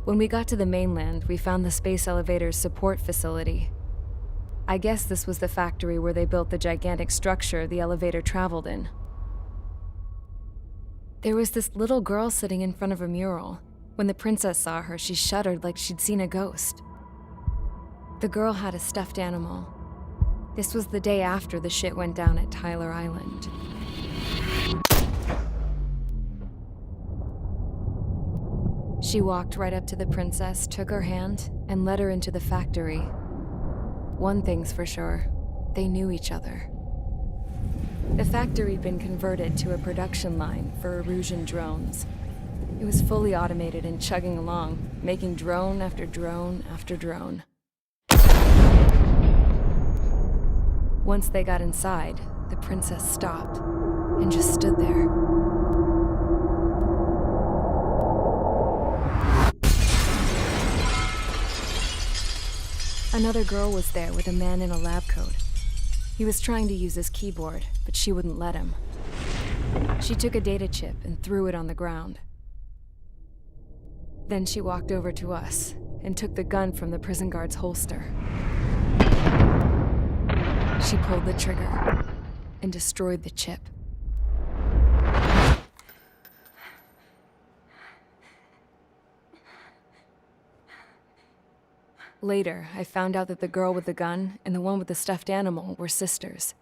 When we got to the mainland, we found the space elevator's support facility. I guess this was the factory where they built the gigantic structure the elevator traveled in. There was this little girl sitting in front of a mural. When the princess saw her, she shuddered like she'd seen a ghost. The girl had a stuffed animal. This was the day after the shit went down at Tyler Island. She walked right up to the princess, took her hand, and led her into the factory. One thing's for sure, they knew each other. The factory'd been converted to a production line for Erusian drones. It was fully automated and chugging along, making drone after drone after drone. Once they got inside, the princess stopped and just stood there. Another girl was there with a man in a lab coat. He was trying to use his keyboard, but she wouldn't let him. She took a data chip and threw it on the ground. Then she walked over to us and took the gun from the prison guard's holster. She pulled the trigger and destroyed the chip. Later, I found out that the girl with the gun and the one with the stuffed animal were sisters.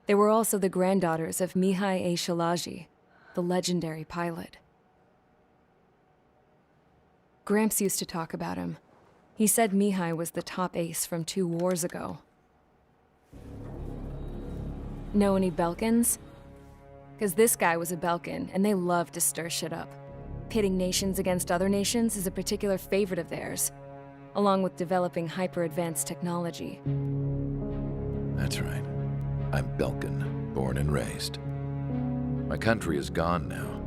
They were also the granddaughters of Mihai A. Shalaji, the legendary pilot. Gramps used to talk about him. He said Mihai was the top ace from 2 wars ago. Know any Belkans? Because this guy was a Belkan, and they love to stir shit up. Pitting nations against other nations is a particular favorite of theirs, along with developing hyper-advanced technology. That's right. I'm Belkan, born and raised. My country is gone now.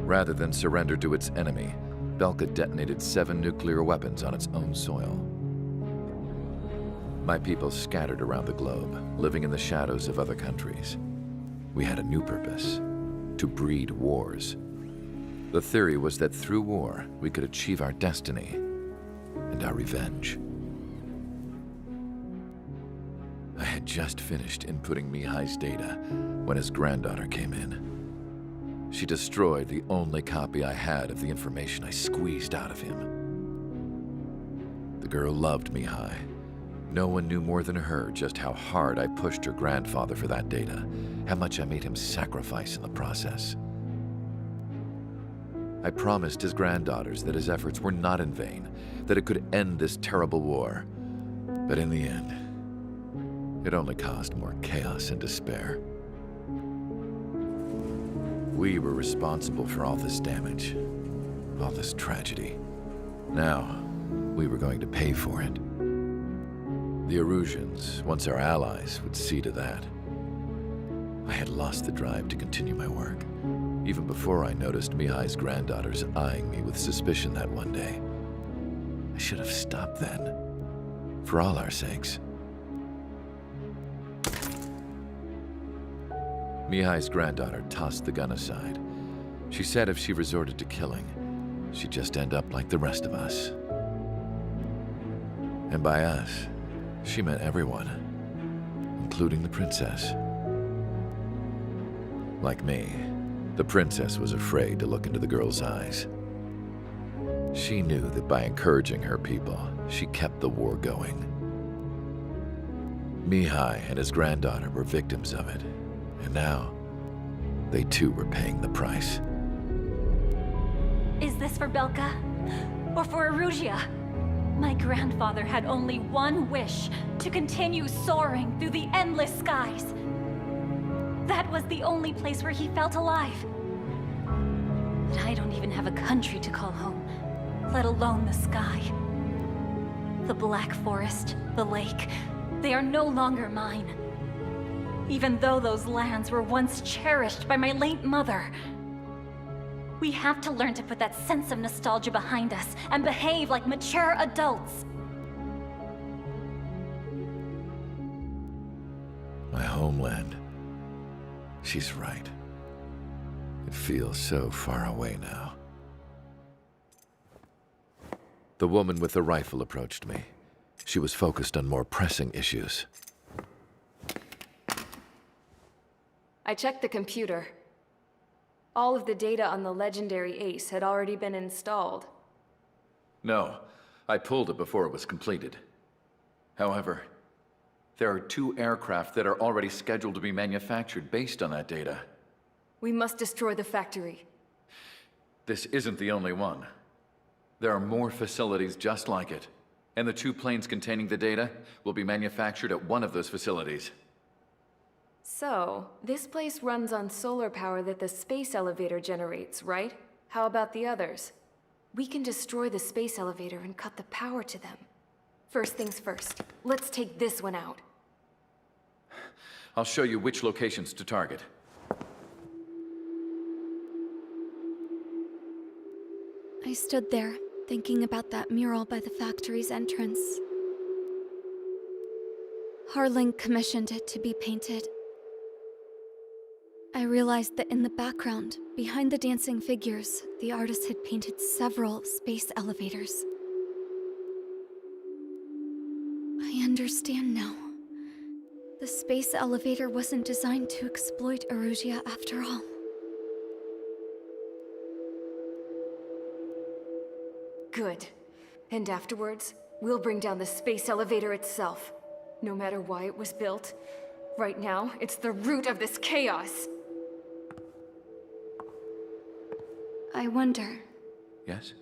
Rather than surrender to its enemy, Belka detonated 7 nuclear weapons on its own soil. My people scattered around the globe, living in the shadows of other countries. We had a new purpose: to breed wars. The theory was that through war, we could achieve our destiny and our revenge. I had just finished inputting Mihai's data when his granddaughter came in. She destroyed the only copy I had of the information I squeezed out of him. The girl loved Mihai. No one knew more than her just how hard I pushed her grandfather for that data, how much I made him sacrifice in the process. I promised his granddaughters that his efforts were not in vain, that it could end this terrible war. But in the end, it only caused more chaos and despair. We were responsible for all this damage, all this tragedy. Now, we were going to pay for it. The Erusians, once our allies, would see to that. I had lost the drive to continue my work, even before I noticed Mihai's granddaughters eyeing me with suspicion that one day. I should have stopped then, for all our sakes. Mihai's granddaughter tossed the gun aside. She said if she resorted to killing, she'd just end up like the rest of us. And by us, she meant everyone, including the princess. Like me, the princess was afraid to look into the girl's eyes. She knew that by encouraging her people, she kept the war going. Mihai and his granddaughter were victims of it, and now, they too were paying the price. Is this for Belka? Or for Erusia? My grandfather had only one wish: to continue soaring through the endless skies. That was the only place where he felt alive. But I don't even have a country to call home, let alone the sky. The Black Forest, the lake, they are no longer mine. Even though those lands were once cherished by my late mother. We have to learn to put that sense of nostalgia behind us and behave like mature adults. My homeland. She's right. It feels so far away now. The woman with the rifle approached me. She was focused on more pressing issues. I checked the computer. All of the data on the legendary Ace had already been installed. No, I pulled it before it was completed. However, there are 2 aircraft that are already scheduled to be manufactured based on that data. We must destroy the factory. This isn't the only one. There are more facilities just like it, and the 2 planes containing the data will be manufactured at one of those facilities. So, this place runs on solar power that the space elevator generates, right? How about the others? We can destroy the space elevator and cut the power to them. First things first, let's take this one out. I'll show you which locations to target. I stood there, thinking about that mural by the factory's entrance. Harling commissioned it to be painted. I realized that in the background, behind the dancing figures, the artist had painted several space elevators. I understand now. The space elevator wasn't designed to exploit Erusia after all. Good. And afterwards, we'll bring down the space elevator itself. No matter why it was built, right now, it's the root of this chaos. I wonder Yes?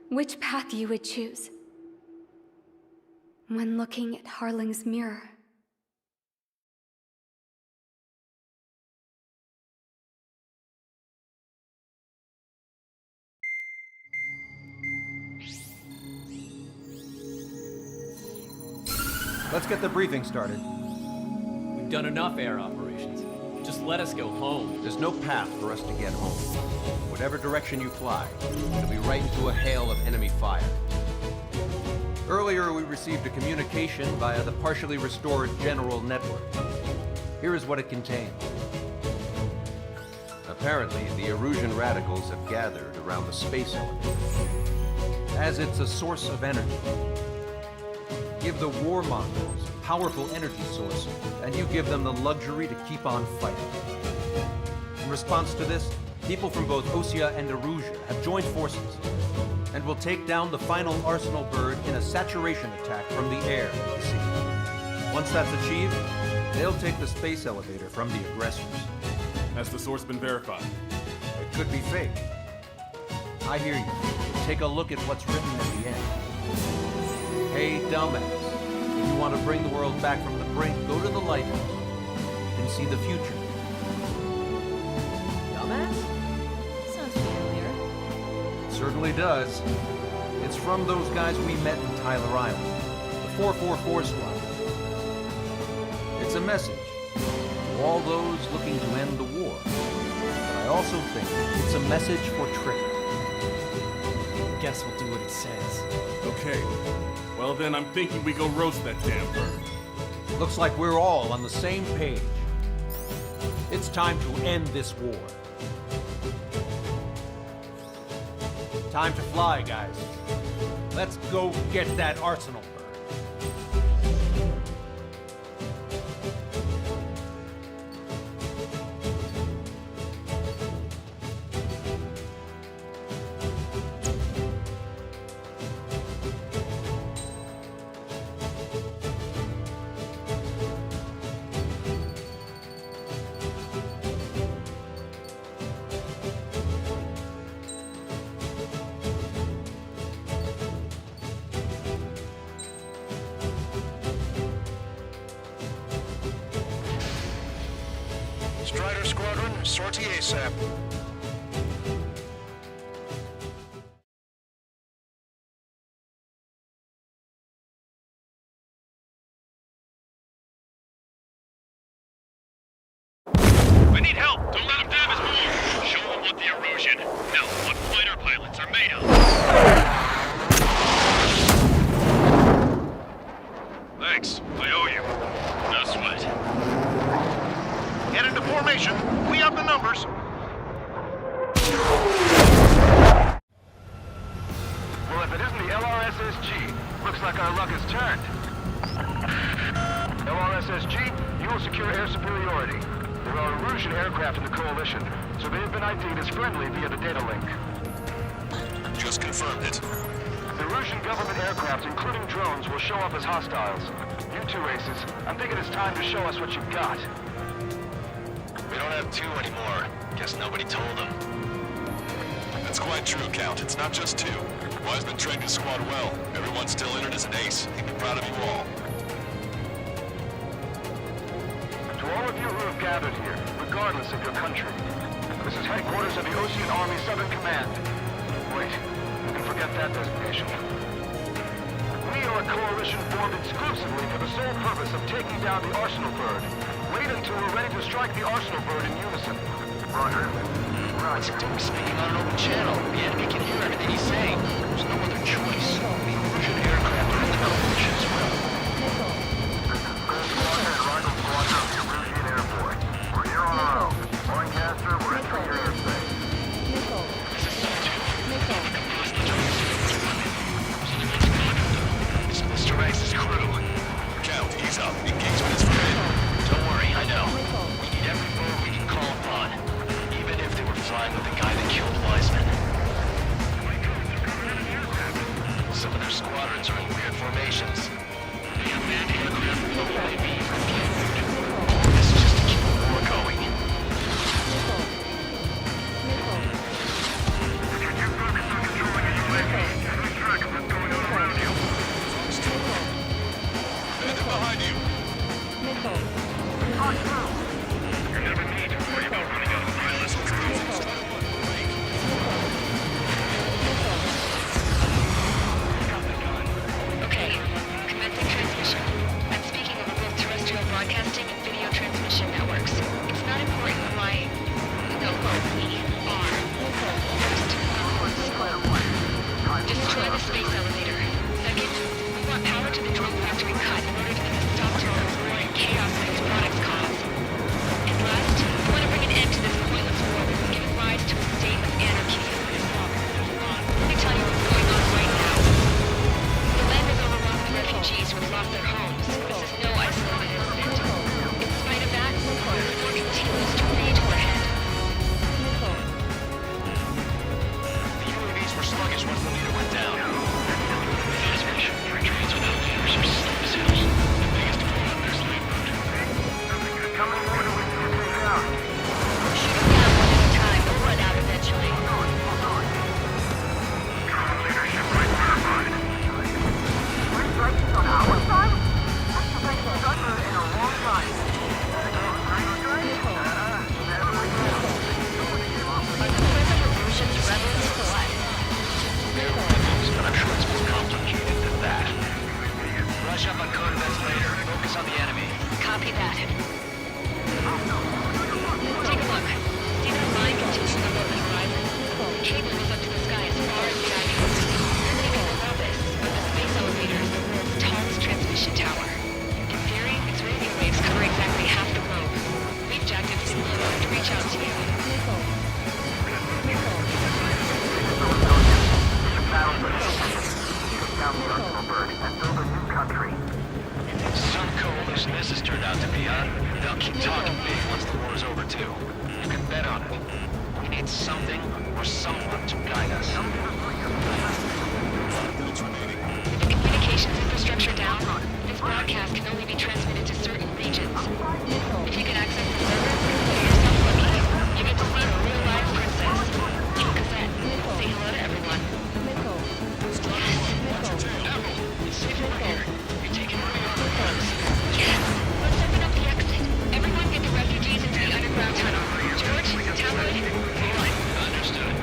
which path you would choose when looking at Harling's mirror. Let's get the briefing started. We've done enough air operations. Just let us go home. There's no path for us to get home. Whatever direction you fly, it'll be right into a hail of enemy fire. Earlier, we received a communication via the partially restored general network. Here is what it contained. Apparently, the Erusian radicals have gathered around the space elevator, as it's a source of energy. Give the warmongers a powerful energy source, and you give them the luxury to keep on fighting. In response to this, people from both Osea and Erusia have joined forces, and will take down the final Arsenal bird in a saturation attack from the air and sea. Once that's achieved, they'll take the space elevator from the aggressors. Has the source been verified? It could be fake. I hear you. Take a look at what's written at the end. Hey, dumbass. If you want to bring the world back from the brink, go to the Lighthouse. You can see the future. Dumbass? Sounds familiar. It certainly does. It's from those guys we met in Tyler Island, the 444 squad. It's a message to all those looking to end the war. But I also think it's a message for Trigger. Guess we'll do what it says. Okay. Well then, I'm thinking we go roast that damn bird. Looks like we're all on the same page. It's time to end this war. Time to fly, guys. Let's go get that Arsenal bird. Strider Squadron, sortie ASAP. We need help! Don't let them damage more! Show them what the Erusian, no, what fighter pilots are made of! Thanks, I owe you. No sweat. Get into formation. We have the numbers. LRSSG. Looks like our luck has turned. LRSSG, you will secure air superiority. There are Erusian aircraft in the Coalition, so they have been ID'd as friendly via the data link. Just confirmed it. The Erusian government aircraft, including drones, will show up as hostiles. You two aces, I'm thinking it's time to show us what you've got. We don't have two anymore. Guess nobody told them. That's quite true, Count. It's not just two. Wiseman trained his squad well. Everyone's still in it as an ace. He'd be proud of you all. To all of you who have gathered here, regardless of your country, this is headquarters of the Ocean Army Southern Command. Wait, you can forget that designation. We are a coalition formed exclusively for the sole purpose of taking down the Arsenal Bird. Wait until we're ready to strike the Arsenal Bird in unison. Roger. What's it doing speaking on an open channel? The enemy can hear everything he's saying. There's no other choice. The Erusian aircraft are in the coalition as well. Gold Squadron and Rival Squadron of the Erusian Air Force. We're here on our own. Lancaster, we're entering your airspace. This is Mr. Rice's crew. Count, ease up. Engagement is forbidden. Don't worry, I know. We need every boat we can call upon. Even if they were flying with the guy that killed Wiseman. Some of their squadrons are in weird formations. The unmanned aircraft will only be reviewed. This is just to keep the war going. Bandit behind you. You never need to worry about running out of pilots. Okay, commencing transmission. I'm speaking over both terrestrial broadcasting and video transmission networks. It's not important why... No, we are. First, destroy the space elevator. Second, we want power to the drone factory cut in order for them to stop the war and chaos that its products cause. And last, we want to bring an end to this pointless war that has given rise to a state of anarchy. Let me tell you what's going on right now. The land is overrun with refugees who have lost their homes. This is no isolated incident. In spite of that, the war continues to rage overhead. The UAVs were sluggish once the leader went down. Those infantry trains without leaders are slip seals. The biggest fool on their slave route. How many more do we need to take out? Shoot them down one at a time. They'll run out eventually. Leadership right verified. We're striking on our side? That's the best we've done in a long time. By the threat of Erusian's rebels or what? They're rebels, but I'm sure it's more complicated than that. Rush up on code events later. Focus on the enemy. Copy that. Take a look. See that line continuing above the horizon? The cable goes up to the sky as far as the eye can see. You can know this, but the space elevator is the world's tallest transmission tower. In theory, its radio waves cover exactly half the globe. We've jacked its signal in order to reach out to you. Some coalition this has turned out to be, huh? They'll keep talking big once the war's over, too. You can bet on it. We need something or someone to guide us. With the communications infrastructure down, this broadcast can only be transmitted to certain regions. If you can access the server, consider yourself lucky. You get to see a real live princess. Kill cassette. Say hello to everyone. It's safe over here. You're taking away all the guns. Yes! Let's open up the exit. Everyone get the refugees into the underground tunnel. George, Talwood, All right, understood.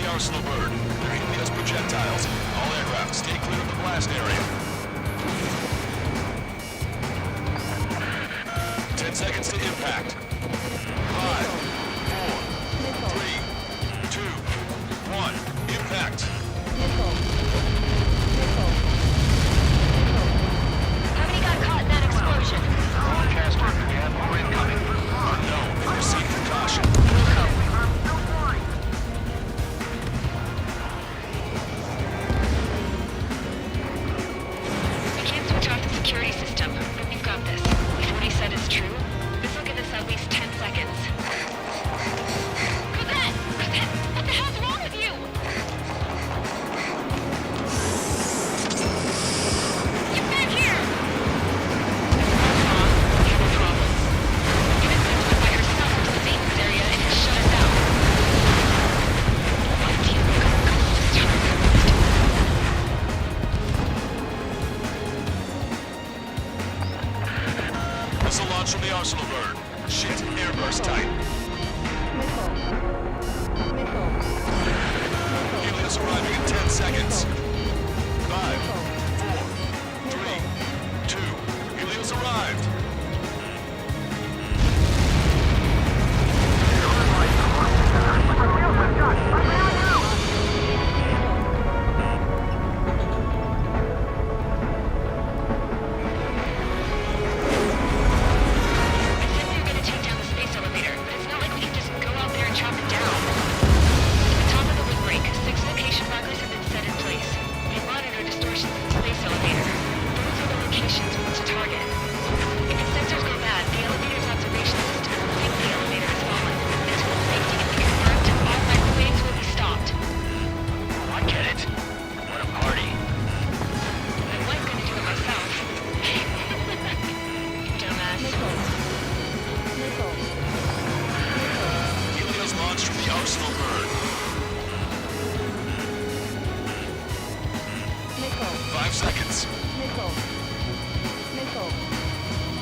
Arsenal bird. They're hitting us projectiles. All aircraft, stay clear of the blast area. 10 seconds to impact. 5, 4, 3, 2, 1. Impact. How many got caught in that explosion? Broadcaster, we have more incoming. Unknown. Proceed with caution. We can't switch off the security system, but we've got this. If what he said is true, this will give us at least 10 seconds. Cosette! Cosette! What the hell's wrong with you? Get back here! We have a problem. Cosette went by herself to the maintenance area and has shut us out. My team will come this time. Missile launch from the Arsenal bird. Shit, airburst type. Helios arriving in 10 seconds. 5, 4, 3, 2. Helios arrived. I said we were gonna take down the space elevator, but it's not like we can just go out there and chop it down. At the top of the windbreak, 6 location markers have been set in place. They monitor distortions in the space elevator. Those are the locations we want to target. If its sensors go bad, the elevator's observation system will think the elevator has fallen. Until safety can be confirmed, all microwaves will be stopped. I get it. What a party. I was gonna do it myself. Dumbass. Helios launched from the Arsenal bird. 5 seconds.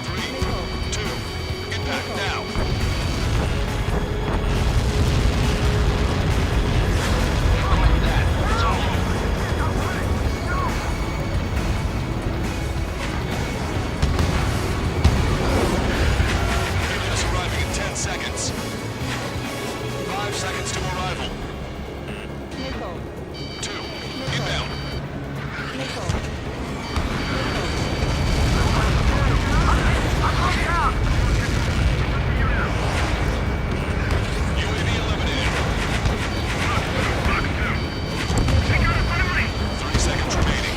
3, 2. Impact now. Like that. It's all over. Helios arriving in 10 seconds. 5 seconds to arrival. 2. Inbound. UAV eliminated. 3 seconds remaining.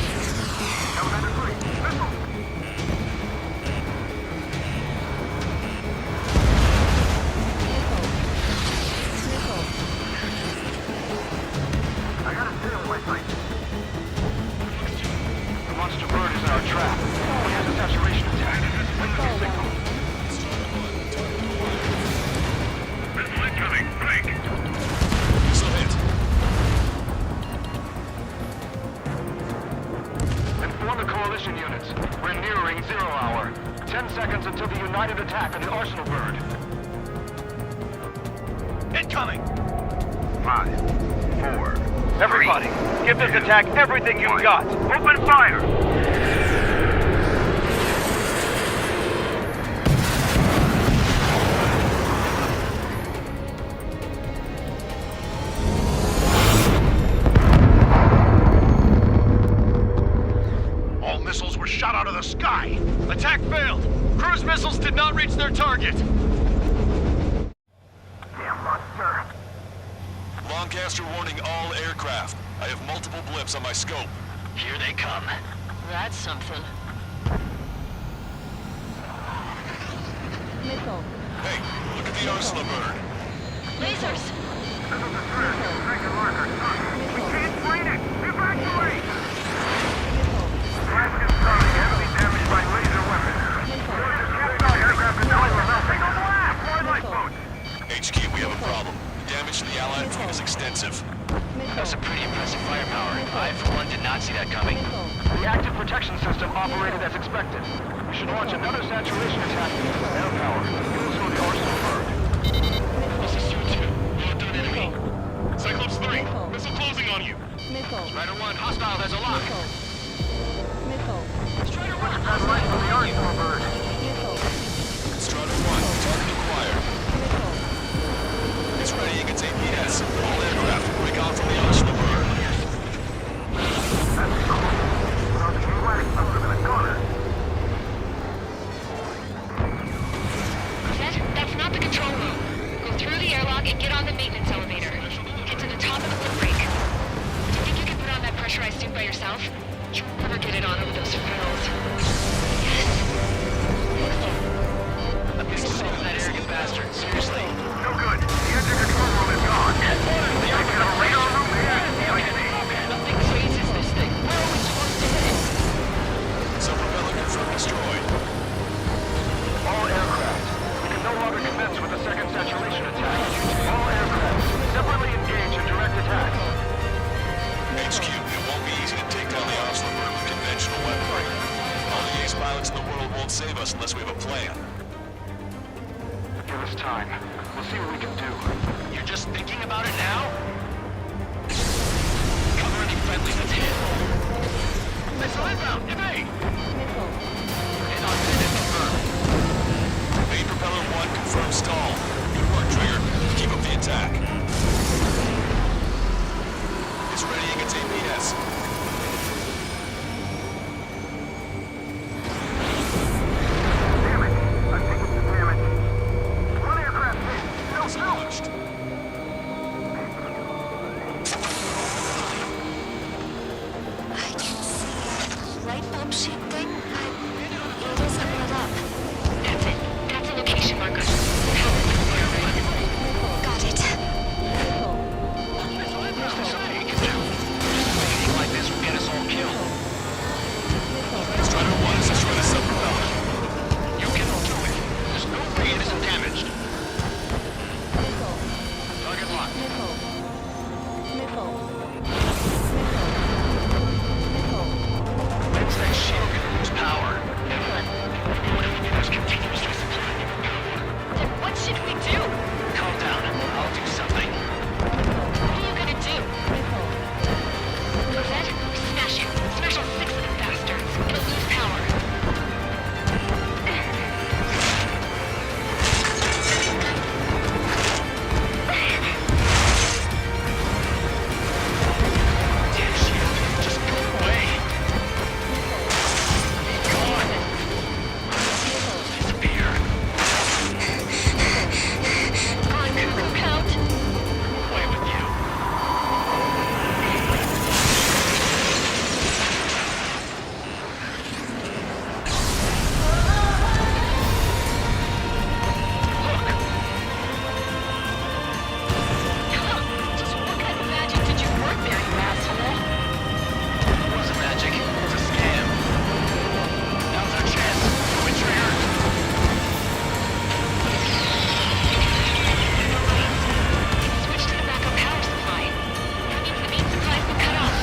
I got a tail in my sight. The monster bird is in our trap. He has a saturation attack. Wait for the signal. Missile incoming. Break. Missile hit. Inform the coalition units. We're nearing 0 hour. 10 seconds until the united attack on the Arsenal bird. Incoming! 5, 4. Everybody, give this attack everything you've got. Open fire! All missiles were shot out of the sky. Attack failed. Cruise missiles did not reach their target. Damn monster. Lancaster warning all aircraft. I have multiple blips on my scope. Here they come. That's something. Hey, look at the Arsenal bird. Lasers! This is a threat. Take a marker. We can't fight it. Evacuate! Blast is causing heavy damage by laser weapons. Aircraft is going to melting. Blast! More lifeboats! HQ, we have a problem. The damage to the Allied fleet is extensive. That's a pretty impressive firepower. I, for one, did not see that coming. The active protection system operated as expected. We should launch another saturation attack to use air power. You'll go the Arsenal bird. This is 2-2. Not done enemy. Cyclops 3. Missile This, all aircraft, break off from the optional burn. Zed, that's not the control room. Go through the airlock and get on the maintenance elevator. Get to the top of the lift brake. Do you think you can put on that pressurized suit by yourself? You'll never get it on over those frills. Yes. I'm getting sick of that arrogant bastard, seriously. No good. The engine control room is gone. They are going to radar room here. Nothing phases this thing. Where are we supposed to hit it? Sub-propeller confirmed destroyed. All aircraft. We can no longer commence with a second saturation attack. All aircraft. Separately engage in direct attacks. HQ, it won't be easy to take down the Oslo bird with conventional weaponry. All the ace pilots in the world won't save us unless we have a plan. Give us time. We'll see what we can do. You're just thinking about it now? Cover any friendlies that's hit. Missile inbound, evade! Hit on minute confirmed. Main propeller 1 confirmed stall. Good work, Trigger. Keep up the attack. It's readying its APS. Damn it. I think it's the damage. One aircraft hit. No, It's no. launched. I can see a light bulb shaped thing, but it doesn't lit up. That's it. That's a location marker. Power to the airway. Got it. Anything like this will get us all killed. Strider 1 has destroyed a sub-propeller. You can do it. There's no way it isn't damaged. Target locked. When's that shield gonna lose power? What if it just continuously supplying you with power? Then what should we do? Calm down. I'll do something. What are you gonna do? Zed, smash it. Smash all 6 of them bastards. It'll lose power. Damn shield. Just go away. Gone. Disappear. On cuckoo count. Away with you. Just what kind of magic did you work there, you asshole? It wasn't magic. It was a scam. Now's our chance. Quit Trigger. Switch to the backup power supply. That means the main supply's been cut off.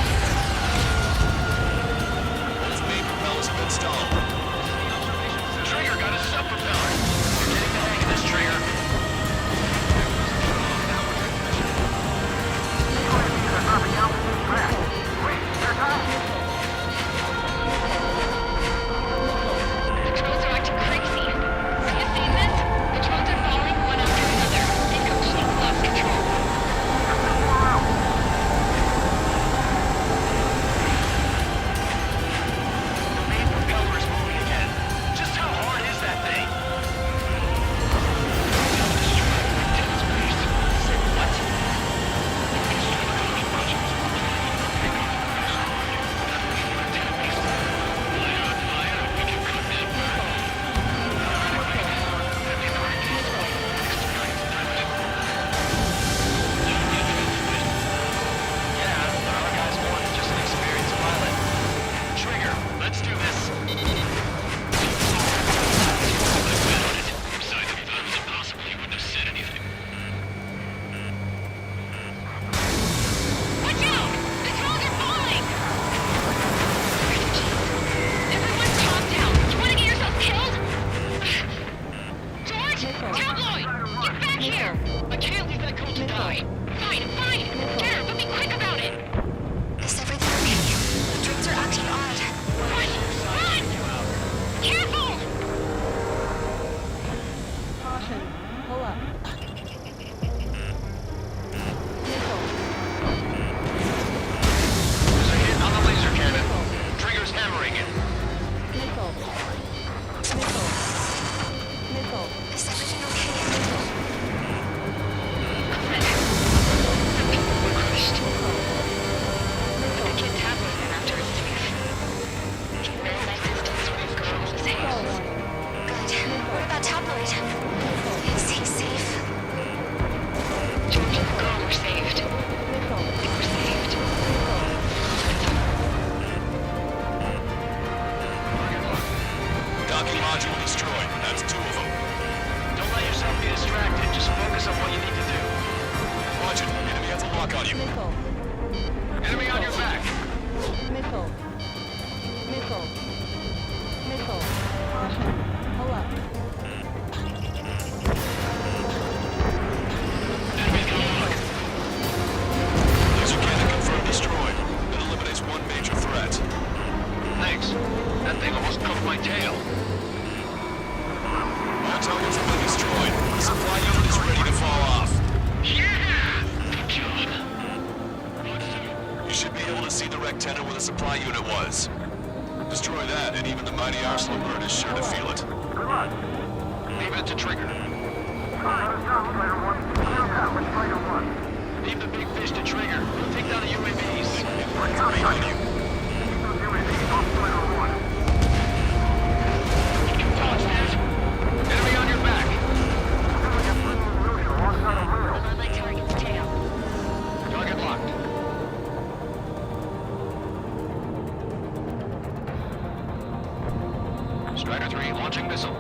Both main propellers have been stalled. Trigger got a sub-propeller. You're getting the hang of this, Trigger. Controls are acting crazy. See you seen this? The drones are falling one after another. They've completely lost control. The main propeller is moving again. Just how hard is that thing? Say what? Yeah, but our guy's more than just an experienced pilot. Trigger, let's do this. Watch out! The drones are falling! Everyone calm down. You want to get yourself killed? George! Tabloid! Get back here! I can't leave that girl to die. Fine, fine! Get her, but be quick about it! Is everything okay? The drones are acting odd. Run! Run! Careful! lock on you. Missile. Enemy on your back. Missile. Missile. Missile. Caution. Pull up. Laser cannon confirmed destroyed. That eliminates one major threat. Thanks. That thing almost cooked my tail. All targets have been destroyed. The supply unit is ready to fall off. Yeah! Good job. You should be able to see the rectenna where the supply unit was. Destroy that, and even the mighty Arsenal bird is sure to feel it. Leave it to Trigger. Leave the big fish to Trigger. We'll take down the UAVs. On you. Enemy on your back. On my target's tail. Target locked. Strider 3 launching missile.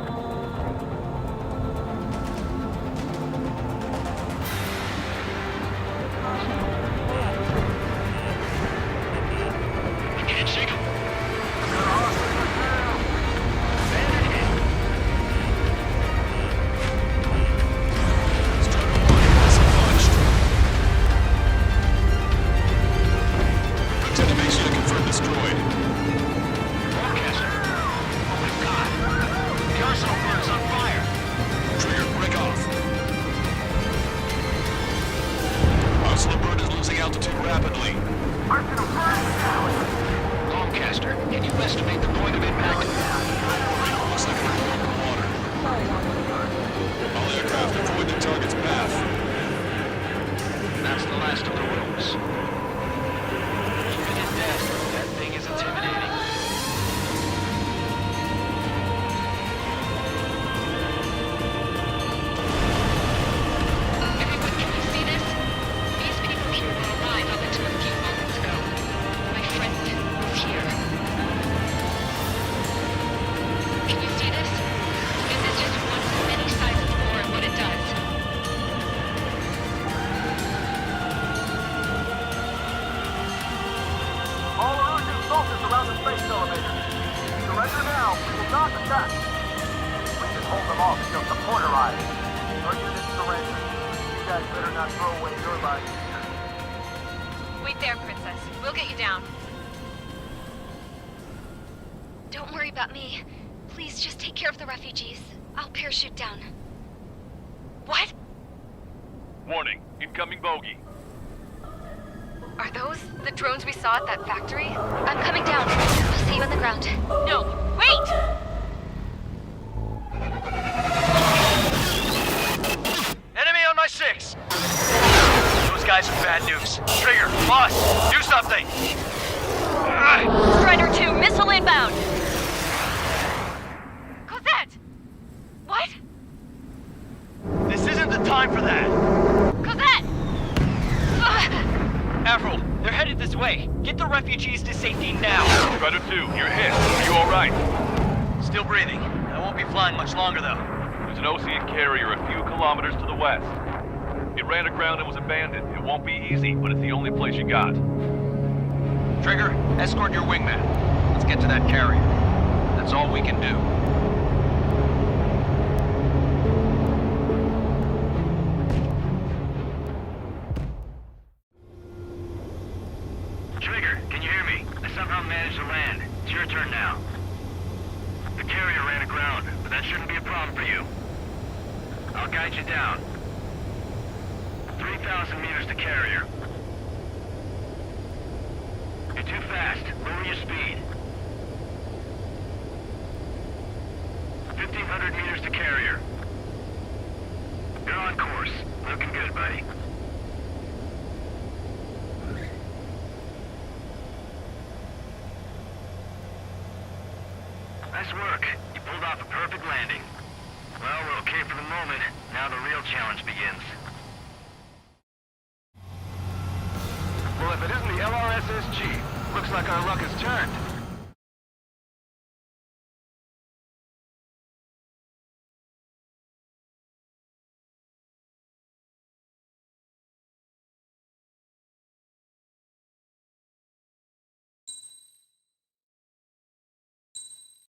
Can't shake him. Strider 1, missile launched. Rectenna base unit confirmed destroyed. Forecaster. Oh my god. The Arsenal bird is on fire. Trigger, break off. Arsenal bird is losing altitude rapidly. Comcaster, can you estimate the point of impact? Looks like we're in open water. All aircraft avoid the target's path. That's the last of the rooms. Even in death, that thing is intimidating. Everyone, can you see this? These people here were alive up until a few moments ago. My friend was here. Can you see this? This is just one of the many sides of war and what it does. All Erusian soldiers around the space elevator. Surrender now. We will not attack. We can hold them off until support arrives. Your units surrender. You guys better not throw away your lives either. Wait there, Princess. We'll get you down. Don't worry about me. Please just take care of the refugees. I'll parachute down. What? Warning. Incoming bogey. Are those the drones we saw at that factory? I'm coming down. I'll see you on the ground. No, wait! Enemy on my 6! Those guys are bad news. Trigger, boss, do something! Strider 2, missile inbound! Cosette! What? This isn't the time for that! Cosette! Avril, they're headed this way. Get the refugees to safety now. Strider 2, you're hit. Are you alright? Still breathing. I won't be flying much longer, though. There's an ocean carrier a few kilometers to the west. It ran aground and was abandoned. It won't be easy, but it's the only place you got. Trigger, escort your wingman. Let's get to that carrier. That's all we can do. Trigger, can you hear me? I somehow managed to land. It's your turn now. The carrier ran aground, but that shouldn't be a problem for you. I'll guide you down. 3,000 meters to carrier. You're too fast. Lower your speed. 1,500 meters to carrier. You're on course. Looking good, buddy. Nice work. You pulled off a perfect landing. Well, we're okay for the moment. Now the real challenge begins. Well, if it isn't the LRSSG, looks like our luck has turned.